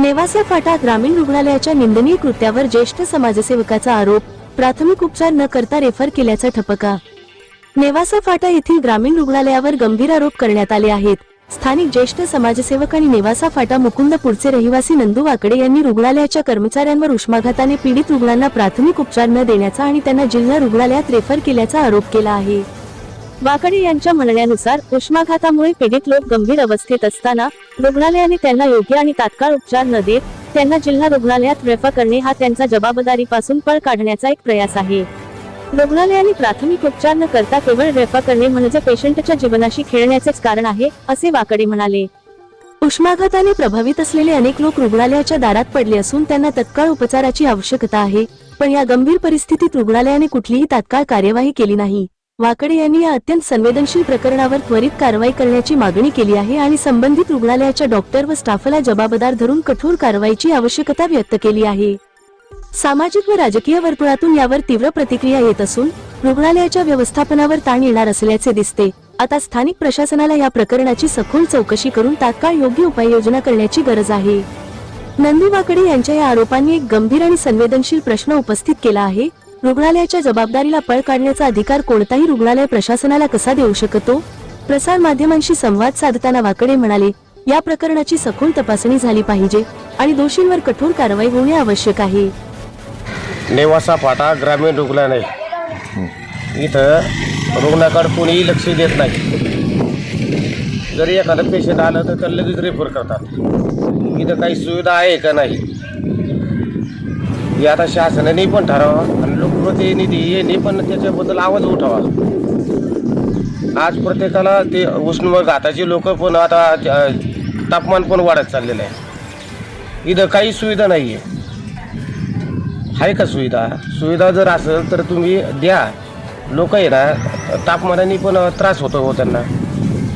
नेवासा फाटा ग्रामीण रुग्णालयाच्या निंदनीय कृत्यावर ज्येष्ठ समाजसेवकाचा आरोप, प्राथमिक उपचार न करता रेफर केल्याचा ठपका। नेवासा फाटा येथील ग्रामीण रुग्णालयावर गंभीर आरोप करण्यात आले आहेत। स्थानिक ज्येष्ठ समाजसेवक आणि नेवासा फाटा मुकुंदपूरचे रहिवासी नंदू वाकडे यांनी रुग्णालयाच्या कर्मचाऱ्यांवर उष्माघाताने पीडित रुग्णांना प्राथमिक उपचार न देण्याचा आणि त्यांना जिल्हा रुग्णालयात रेफर केल्याचा आरोप केला आहे। वाकडे यांच्या म्हणण्यानुसार उष्माघातामुळे पीडित लोक गंभीर अवस्थेत असताना रुग्णालयाने त्यांना योग्य आणि तात्काळ उपचार न देत त्यांना जिल्हा रुग्णालयात रेफर करणे हा त्यांचा जबाबदारीपासून पळ काढण्याचा एक प्रयास आहे। रुग्णालयाने प्राथमिक उपचार न करता केवळ रेफर करणे म्हणजे पेशंटच्या जीवनाशी खेळण्याचेच कारण आहे, असे वाकडे म्हणाले। उष्माघाताने प्रभावित असलेले अनेक लोक रुग्णालयाच्या दारात पडले असून त्यांना तत्काळ उपचाराची आवश्यकता आहे, पण या गंभीर परिस्थितीत रुग्णालयाने कुठलीही तात्काळ कार्यवाही केली नाही। वाकडे यांनी या अत्यंत संवेदनशील प्रकरणावर त्वरित कारवाई करण्याची मागणी केली आहे आणि संबंधित रुग्णालयाच्या डॉक्टर व स्टाफला जबाबदार धरून कठोर कारवाईची आवश्यकता व्यक्त केली आहे। सामाजिक व राजकीय वर्तुळातून यावर तीव्र प्रतिक्रिया येत असून रुग्णालयाच्या व्यवस्थापनावर ताण येणार असल्याचे दिसते। आता स्थानिक प्रशासनाला या प्रकरणाची सखोल चौकशी करून तात्काळ योग्य उपाययोजना करण्याची गरज आहे। नंदू वाकडे यांच्या या आरोपांनी एक गंभीर आणि संवेदनशील प्रश्न उपस्थित केला आहे। रुग्णालयाच्या जबाबदारीला पळ काढण्याचा अधिकार कोणताही रुग्णालय प्रशासनाला कसा देऊ शकतो? प्रसार माध्यमांशी संवाद साधताना वाकडे म्हणाले, या प्रकरणाची सखोल तपासणी झाली पाहिजे आणि दोषींवर कठोर कारवाई होणे आवश्यक आहे। नेवासा फाटा ग्रामीण रुग्णालय इथं रुग्णाकडे कोणीही लक्ष देत नाही। जरी एखादं पेशंट आलं तर त्याला लगेच रेफर करतात। इथं काही सुविधा आहे का नाही हे आता शासनाने पण ठरावं आणि लोकप्रतिनिधी यांनी पण त्याच्याबद्दल आवाज उठावा। आज प्रत्येकाला ते उष्णघाताचे लोक पण आता तापमान पण वाढत चाललेलं आहे। इथं काही सुविधा नाही आहे का सुविधा? सुविधा जर असेल तर तुम्ही द्या। लोक आहे ना तापमानाने पण त्रास होतो त्यांना,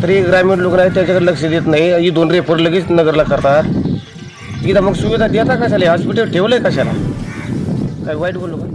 तरी ग्रामीण रुग्णालय त्याच्याकडे लक्ष देत नाही। ही 2 रेफर लगेच नगरला करतात। इथं मग सुविधा देता कशाला? हॉस्पिटल ठेवलंय कशाला? काय वाईट बोलू का?